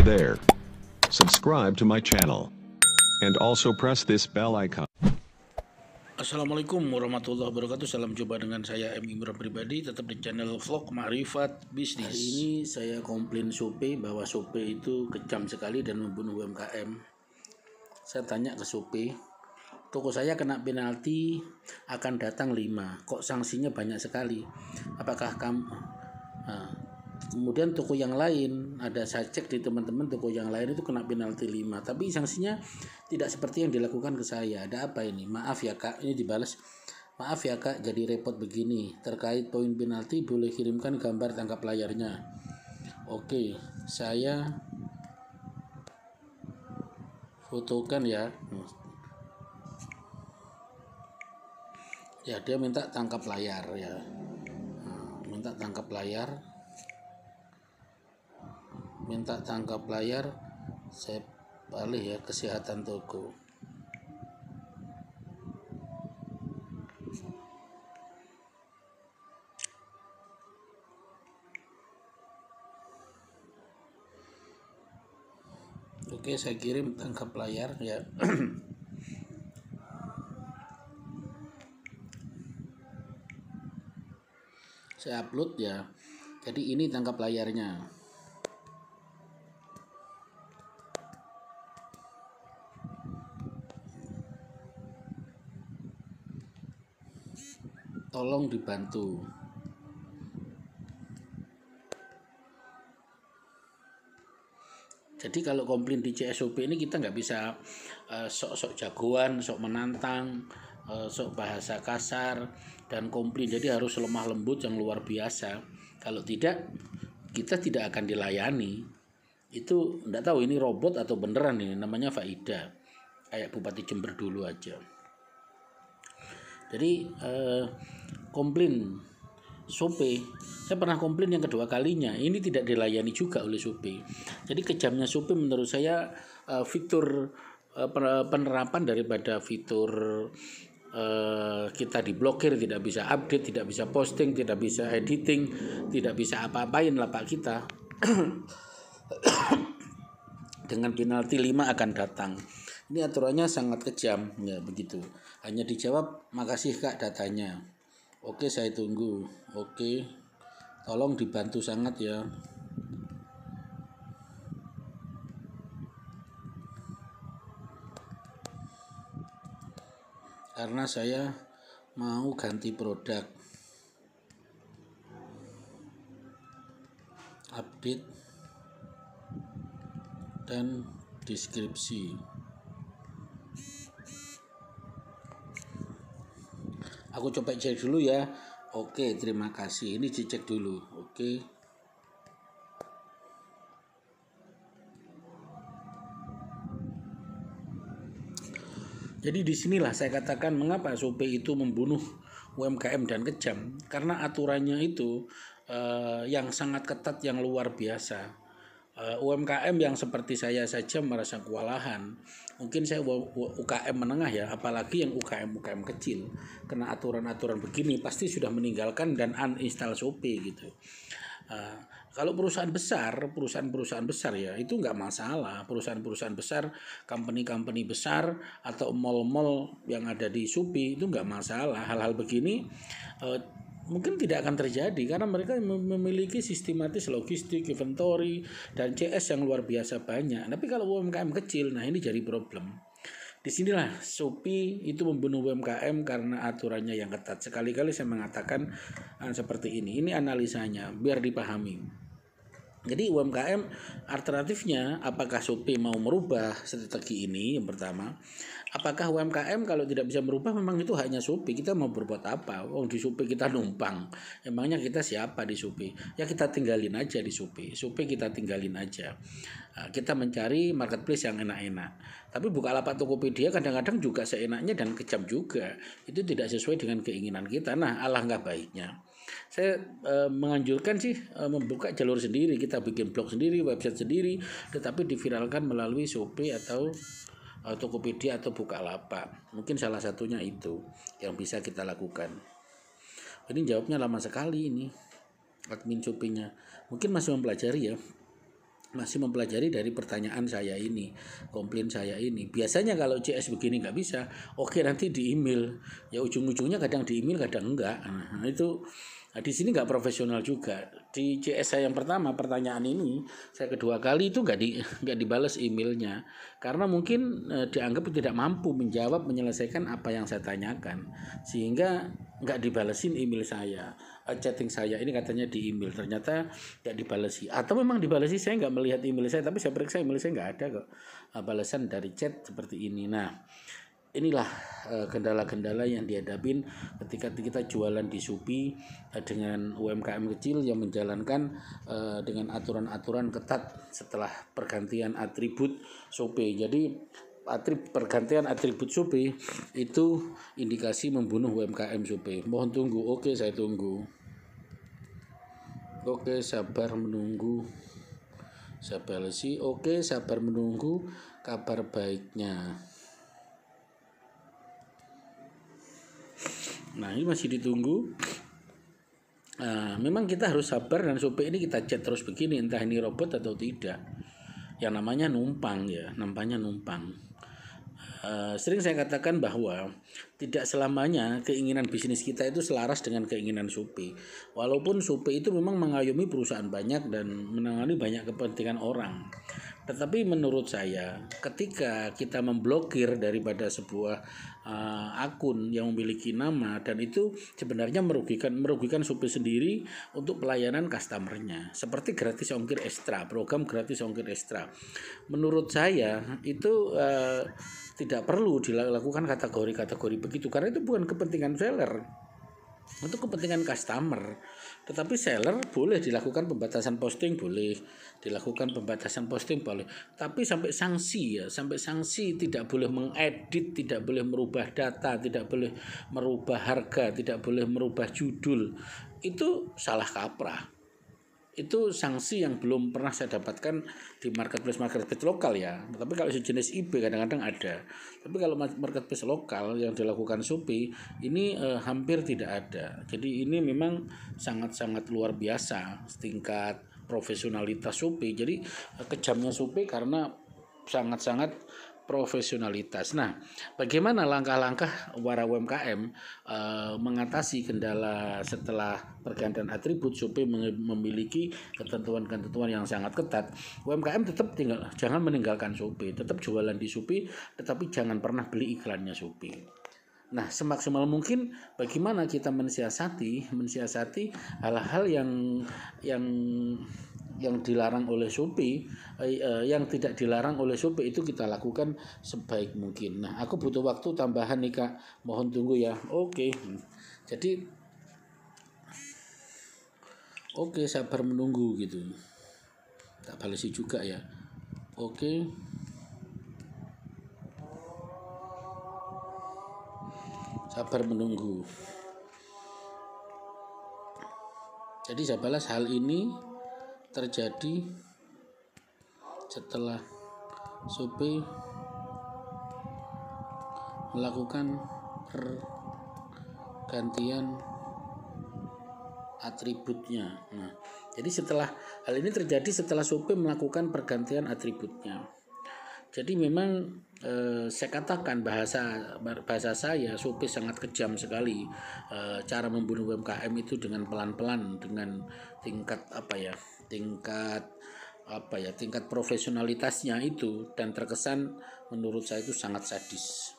Hey there. Subscribe to my channel. And also press this bell icon. Assalamualaikum warahmatullahi wabarakatuh. Salam jumpa dengan saya M. Imran Pribadi, tetap di channel vlog Ma'rifat Bisnis. Hari ini saya komplain Shopee bahwa Shopee itu kejam sekali dan membunuh UMKM. Saya tanya ke Shopee, toko saya kena penalti akan datang 5, kok sanksinya banyak sekali? Apakah kamu... Kemudian toko yang lain, saya cek di teman-teman toko yang lain itu kena penalti 5, tapi sanksinya tidak seperti yang dilakukan ke saya. Ada apa ini? Maaf ya kak, ini dibalas. Maaf ya kak, jadi repot begini. Terkait poin penalti, boleh kirimkan gambar tangkap layarnya. Oke, saya fotokan ya. Ya, dia minta tangkap layar ya. Minta tangkap layar, saya balik ya, kesehatan toko. Oke, saya kirim tangkap layar ya. Saya upload ya. Jadi ini tangkap layarnya. Tolong dibantu. Jadi kalau komplain di CSOP ini kita nggak bisa sok-sok jagoan, sok menantang, sok bahasa kasar dan komplain. Jadi harus lemah lembut yang luar biasa. Kalau tidak, kita tidak akan dilayani. Itu nggak tahu ini robot atau beneran ini. Namanya Faida, kayak Bupati Jember dulu aja. Jadi komplain Shopee, saya pernah komplain yang kedua kalinya, ini tidak dilayani juga oleh Shopee. Jadi kejamnya Shopee menurut saya fitur penerapan daripada fitur kita diblokir, tidak bisa update, tidak bisa posting, tidak bisa editing, tidak bisa apa-apain lapak kita. Dengan penalti 5 akan datang. Ini aturannya sangat kejam ya, begitu. Hanya dijawab makasih kak datanya. Oke, saya tunggu. Oke, tolong dibantu sangat ya. Karena saya mau ganti produk. Update dan deskripsi. Aku coba cek dulu ya. Oke, terima kasih. Ini dicek dulu. Oke. Jadi disinilah saya katakan mengapa Shopee itu membunuh UMKM dan kejam. Karena aturannya itu yang sangat ketat, yang luar biasa. UMKM yang seperti saya saja merasa kewalahan. Mungkin saya UKM menengah ya, apalagi yang UKM kecil kena aturan-aturan begini pasti sudah meninggalkan dan uninstall Shopee gitu. Kalau perusahaan besar ya itu nggak masalah. Perusahaan besar, company besar atau mall-mall yang ada di Shopee itu nggak masalah. Hal-hal begini mungkin tidak akan terjadi karena mereka memiliki sistematis logistik, inventory, dan CS yang luar biasa banyak. Tapi kalau UMKM kecil, nah ini jadi problem. Disinilah Shopee itu membunuh UMKM karena aturannya yang ketat. Sekali-kali saya mengatakan seperti ini. Ini analisanya biar dipahami. Jadi UMKM alternatifnya, apakah Shopee mau merubah strategi ini? Yang pertama, apakah UMKM kalau tidak bisa merubah memang itu hanya Shopee, kita mau berbuat apa? Di Shopee kita numpang, emangnya kita siapa di Shopee? Ya kita tinggalin aja di Shopee kita tinggalin aja. Kita mencari marketplace yang enak-enak. Tapi Bukalapak, Tokopedia kadang-kadang juga seenaknya dan kejam juga. Itu tidak sesuai dengan keinginan kita. Nah, alangkah baiknya saya menganjurkan sih membuka jalur sendiri, kita bikin blog sendiri, website sendiri, tetapi diviralkan melalui Shopee atau Tokopedia atau Bukalapak. Mungkin salah satunya itu yang bisa kita lakukan. Ini jawabnya lama sekali ini admin Shopee-nya. Mungkin masih mempelajari ya. masih mempelajari dari pertanyaan saya ini, komplain saya ini. Biasanya kalau CS begini nggak bisa, oke nanti di email. Ya ujung-ujungnya kadang di email, kadang enggak. Nah, itu di sini nggak profesional juga. Di CS saya yang pertama pertanyaan ini, saya kedua kali itu nggak dibalas emailnya, karena mungkin dianggap tidak mampu menjawab menyelesaikan apa yang saya tanyakan, sehingga nggak dibalesin email saya. Chatting saya ini katanya di email, ternyata nggak dibalesi, atau memang dibalesi, saya nggak melihat email saya, tapi saya periksa email saya nggak ada kok balasan dari chat seperti ini. Nah, inilah kendala-kendala yang dihadapin ketika kita jualan di Shopee dengan UMKM kecil yang menjalankan dengan aturan-aturan ketat setelah pergantian atribut Shopee. Jadi pergantian atribut Shopee itu indikasi membunuh UMKM Shopee. Mohon tunggu. Oke, saya tunggu. Oke, sabar menunggu. Saya balesi. Oke, sabar menunggu kabar baiknya. Nah, ini masih ditunggu. Memang kita harus sabar, dan Shopee ini kita chat terus begini, entah ini robot atau tidak. Yang namanya numpang ya, nampaknya numpang. Sering saya katakan bahwa tidak selamanya keinginan bisnis kita itu selaras dengan keinginan Shopee. Walaupun Shopee itu memang mengayomi perusahaan banyak dan menangani banyak kepentingan orang. Tetapi menurut saya, ketika kita memblokir daripada sebuah akun yang memiliki nama, dan itu sebenarnya merugikan Shopee sendiri untuk pelayanan customernya. Seperti gratis ongkir ekstra, program gratis ongkir ekstra. Menurut saya itu tidak perlu dilakukan kategori-kategori begitu, karena itu bukan kepentingan seller, untuk kepentingan customer. Tetapi seller boleh dilakukan pembatasan posting, boleh dilakukan pembatasan posting, boleh. Tapi sampai sanksi tidak boleh mengedit, tidak boleh merubah data, tidak boleh merubah harga, tidak boleh merubah judul. Itu salah kaprah. Itu sanksi yang belum pernah saya dapatkan di marketplace lokal ya. Tapi kalau sejenis eBay kadang-kadang ada. Tapi kalau marketplace lokal yang dilakukan Shopee ini hampir tidak ada. Jadi ini memang sangat-sangat luar biasa tingkat profesionalitas Shopee. Jadi kejamnya Shopee karena sangat-sangat profesionalitas. Nah, bagaimana langkah-langkah para UMKM mengatasi kendala setelah pergantian atribut? Shopee memiliki ketentuan-ketentuan yang sangat ketat. UMKM tetap jangan meninggalkan Shopee, tetap jualan di Shopee, tetapi jangan pernah beli iklannya Shopee. Nah, semaksimal mungkin bagaimana kita mensiasati hal-hal yang dilarang oleh Shopee, yang tidak dilarang oleh Shopee itu kita lakukan sebaik mungkin. Nah, aku butuh waktu tambahan nih Kak, mohon tunggu ya. Oke. Jadi oke, sabar menunggu gitu. Tak balesi juga ya. Oke. Sabar menunggu. Jadi saya balas, hal ini terjadi setelah Shopee melakukan pergantian atributnya. Nah, jadi hal ini terjadi setelah Shopee melakukan pergantian atributnya. Jadi memang saya katakan bahasa saya, Shopee sangat kejam sekali. Cara membunuh UMKM itu dengan pelan-pelan, dengan tingkat profesionalitasnya itu, dan terkesan menurut saya itu sangat sadis,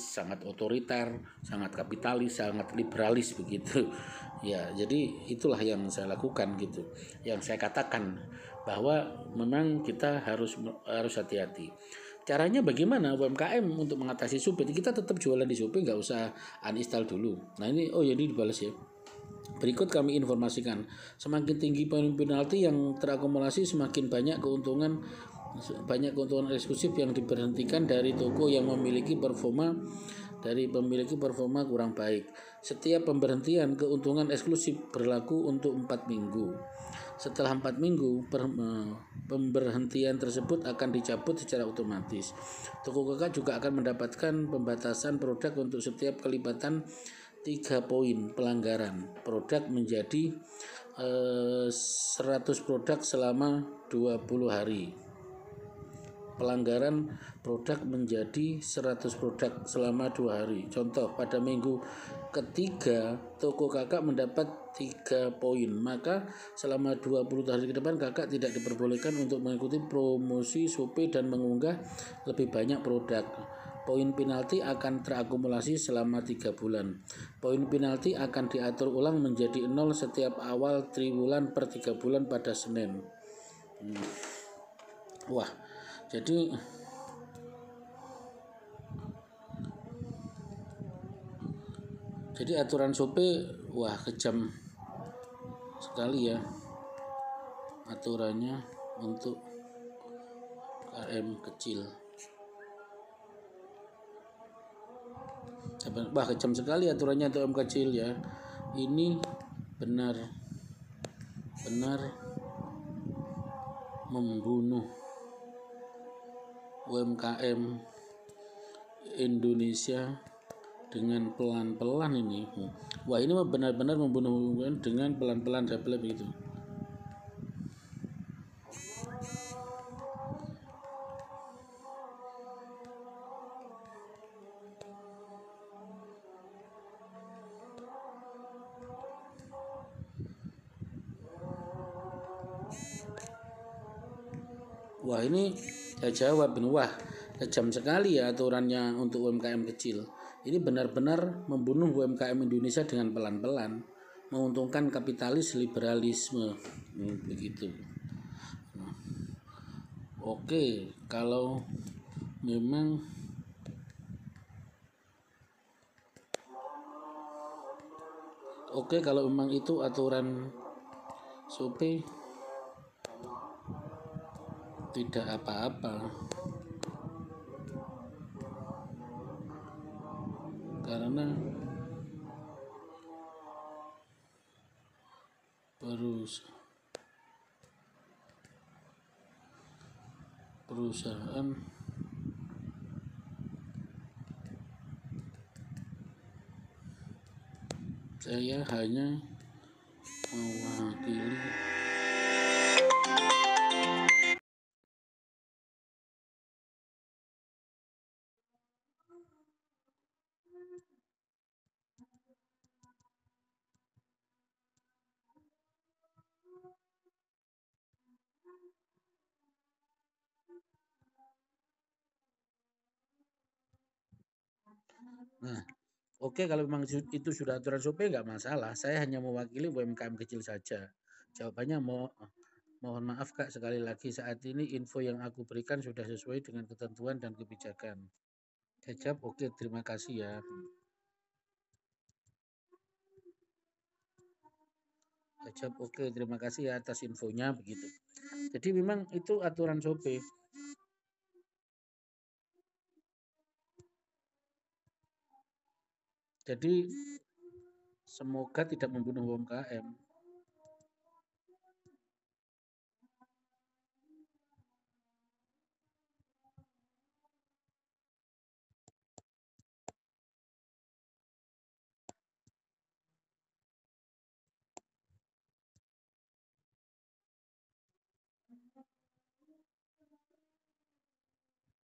sangat otoriter, sangat kapitalis, sangat liberalis begitu. Ya, jadi itulah yang saya lakukan gitu. Yang saya katakan bahwa memang kita harus hati-hati. Caranya bagaimana UMKM untuk mengatasi Shopee? Kita tetap jualan di Shopee, nggak usah uninstall dulu. Nah ini, jadi dibalas ya. Berikut kami informasikan, semakin tinggi penalti yang terakumulasi, semakin banyak keuntungan eksklusif yang diberhentikan dari toko yang memiliki performa kurang baik. Setiap pemberhentian keuntungan eksklusif berlaku untuk 4 minggu. Setelah 4 minggu, pemberhentian tersebut akan dicabut secara otomatis. Toko kakak juga akan mendapatkan pembatasan produk untuk setiap kelibatan 3 poin pelanggaran. Produk menjadi 100 produk selama 20 hari. Pelanggaran produk menjadi 100 produk selama 2 hari. Contoh, pada minggu ketiga toko kakak mendapat 3 poin, maka selama 20 hari ke depan kakak tidak diperbolehkan untuk mengikuti promosi Shopee dan mengunggah lebih banyak produk. Poin penalti akan terakumulasi selama 3 bulan. Poin penalti akan diatur ulang menjadi 0 setiap awal triwulan per 3 bulan pada Senin. Wah, jadi aturan Shopee wah kejam sekali ya aturannya untuk KM kecil. Wah kejam sekali aturannya untuk KM kecil ya. Ini benar-benar membunuh UMKM Indonesia dengan pelan-pelan ini. Wah ini benar-benar membunuh UMKM dengan pelan-pelan, saya bilang begitu. Wah ini saya jawab, wah kejam sekali ya aturannya untuk UMKM kecil. Ini benar-benar membunuh UMKM Indonesia dengan pelan-pelan, menguntungkan kapitalis liberalisme, begitu. Oke, kalau memang itu aturan Shopee, tidak apa-apa, karena perusahaan saya hanya mewakili Oke, kalau memang itu sudah aturan Shopee nggak masalah. Saya hanya mewakili UMKM kecil saja. Jawabannya mohon maaf Kak, sekali lagi saat ini info yang aku berikan sudah sesuai dengan ketentuan dan kebijakan. Saya jawab oke, terima kasih ya. Saya jawab oke, terima kasih ya atas infonya, begitu. Jadi memang itu aturan Shopee. Jadi semoga tidak membunuh UMKM.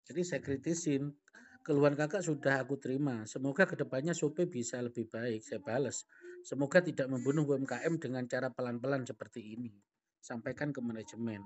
Jadi saya kritisin, keluhan kakak sudah aku terima. Semoga kedepannya Shopee bisa lebih baik. Saya balas. Semoga tidak membunuh UMKM dengan cara pelan-pelan seperti ini. Sampaikan ke manajemen.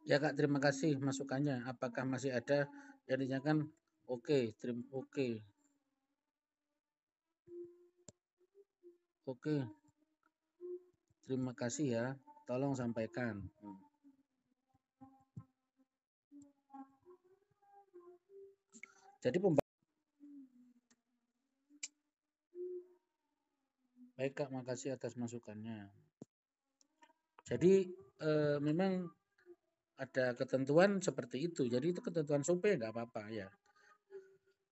Ya Kak, terima kasih masukannya. Apakah masih ada yang ditanyakan? Oke, oke, terima kasih ya. Tolong sampaikan. Jadi baik Kak, makasih atas masukannya. Jadi memang ada ketentuan seperti itu. Jadi itu ketentuan SOP nggak apa-apa ya.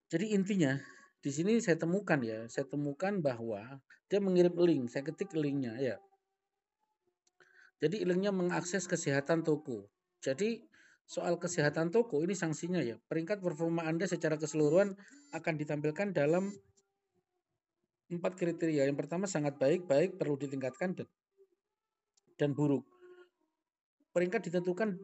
Jadi intinya di sini saya temukan bahwa dia mengirim link, saya ketik linknya ya. Jadi linknya mengakses kesehatan toko. Jadi soal kesehatan toko ini sanksinya ya. Peringkat performa Anda secara keseluruhan akan ditampilkan dalam 4 kriteria. Yang pertama sangat baik, perlu ditingkatkan dan buruk. Peringkat ditentukan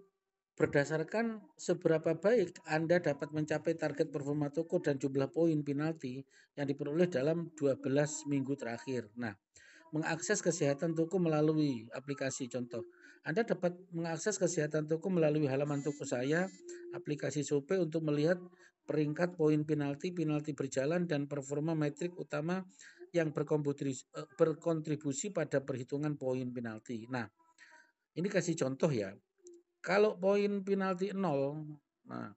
berdasarkan seberapa baik Anda dapat mencapai target performa toko dan jumlah poin penalti yang diperoleh dalam 12 minggu terakhir. Nah, mengakses kesehatan toko melalui aplikasi contoh. Anda dapat mengakses kesehatan toko melalui halaman toko saya, aplikasi Shopee untuk melihat peringkat poin penalti, penalti berjalan, dan performa metrik utama yang berkontribusi pada perhitungan poin penalti. Nah, ini kasih contoh ya. Kalau poin penalti 0, nah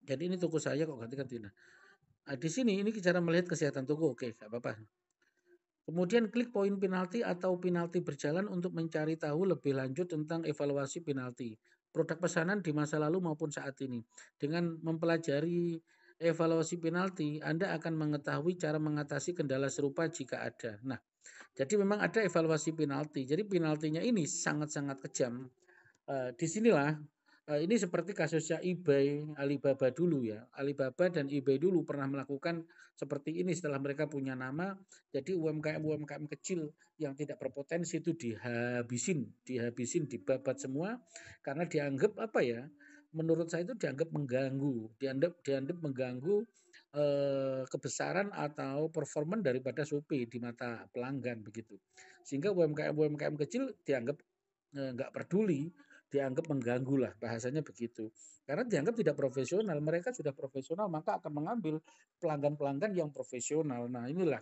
jadi ini toko saya kok ganti-ganti. Nah, di sini ini cara melihat kesehatan toko, oke, nggak apa-apa. Kemudian klik poin penalti atau penalti berjalan untuk mencari tahu lebih lanjut tentang evaluasi penalti, produk pesanan di masa lalu maupun saat ini. Dengan mempelajari evaluasi penalti, Anda akan mengetahui cara mengatasi kendala serupa jika ada. Nah, jadi memang ada evaluasi penalti. Jadi penaltinya ini sangat-sangat kejam. Disinilah ini seperti kasusnya eBay, Alibaba dulu ya. Alibaba dan eBay dulu pernah melakukan seperti ini setelah mereka punya nama. Jadi UMKM kecil yang tidak berpotensi itu dihabisin, dibabat semua karena dianggap apa ya? Menurut saya itu dianggap dianggap mengganggu kebesaran atau performan daripada Shopee di mata pelanggan begitu. Sehingga UMKM kecil dianggap nggak peduli, dianggap mengganggu lah, bahasanya begitu. Karena dianggap tidak profesional, mereka sudah profesional maka akan mengambil pelanggan-pelanggan yang profesional. Nah inilah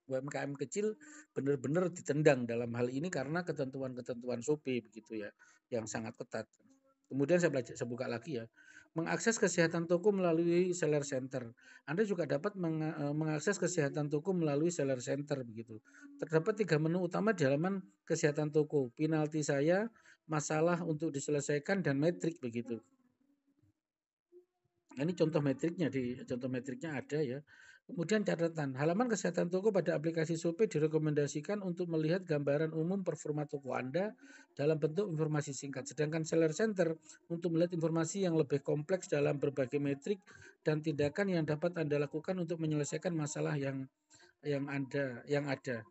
UMKM kecil benar-benar ditendang dalam hal ini karena ketentuan-ketentuan Shopee begitu ya, yang sangat ketat. Kemudian saya buka lagi ya, mengakses kesehatan toko melalui seller center. Anda juga dapat mengakses kesehatan toko melalui seller center begitu. Terdapat 3 menu utama di halaman kesehatan toko. Penalti saya, masalah untuk diselesaikan, dan metrik begitu. Ini contoh metriknya ada ya. Kemudian catatan, halaman kesehatan toko pada aplikasi Shopee direkomendasikan untuk melihat gambaran umum performa toko Anda dalam bentuk informasi singkat. Sedangkan Seller Center untuk melihat informasi yang lebih kompleks dalam berbagai metrik dan tindakan yang dapat Anda lakukan untuk menyelesaikan masalah yang ada.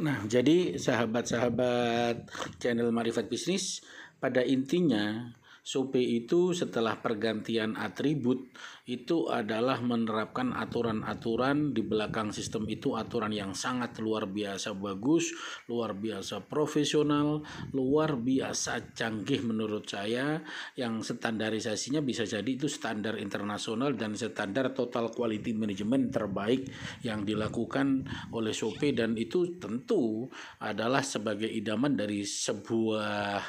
Nah, jadi sahabat-sahabat channel Marifat Bisnis, pada intinya Shopee itu setelah pergantian atribut itu adalah menerapkan aturan-aturan di belakang sistem itu, aturan yang sangat luar biasa bagus, luar biasa profesional, luar biasa canggih menurut saya, yang standarisasinya bisa jadi itu standar internasional dan standar total quality management terbaik yang dilakukan oleh Shopee, dan itu tentu adalah sebagai idaman dari sebuah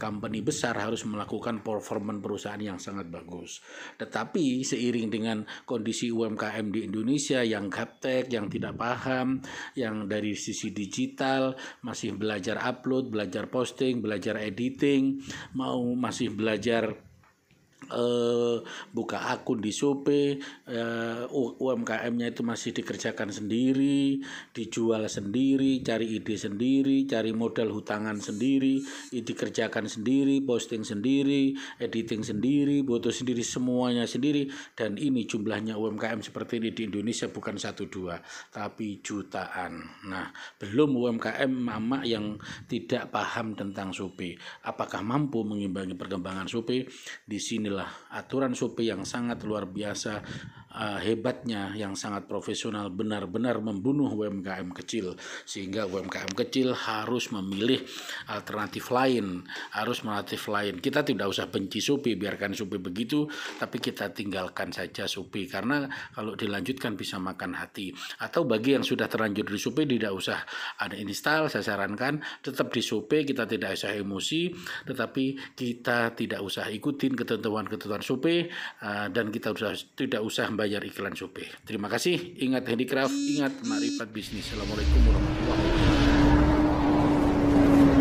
company besar harus melakukan performa perusahaan yang sangat bagus. Tetapi seiring dengan kondisi UMKM di Indonesia yang gaptek, yang tidak paham, yang dari sisi digital masih belajar upload, belajar posting, belajar editing, masih belajar buka akun di Shopee, UMKM-nya itu masih dikerjakan sendiri, dijual sendiri, cari ide sendiri, cari modal hutangan sendiri, dikerjakan sendiri, posting sendiri, editing sendiri, foto sendiri, semuanya sendiri. Dan ini jumlahnya UMKM seperti ini di Indonesia bukan 1-2 tapi jutaan. Nah, belum UMKM mama yang tidak paham tentang Shopee. Apakah mampu mengimbangi perkembangan Shopee? Di sini adalah aturan SOP yang sangat luar biasa, hebatnya, yang sangat profesional, benar-benar membunuh UMKM kecil, sehingga UMKM kecil harus memilih alternatif lain, Kita tidak usah benci SOP, biarkan SOP begitu, tapi kita tinggalkan saja SOP, karena kalau dilanjutkan bisa makan hati. Atau bagi yang sudah terlanjur di SOP, tidak usah ada install, saya sarankan tetap di SOP, kita tidak usah emosi, tetapi kita tidak usah ikutin ketentuan-ketentuan SOP, dan kita tidak usah bayar iklan SOP. Terima kasih. Ingat handicraft, ingat makrifat bisnis. Assalamualaikum warahmatullahi wabarakatuh.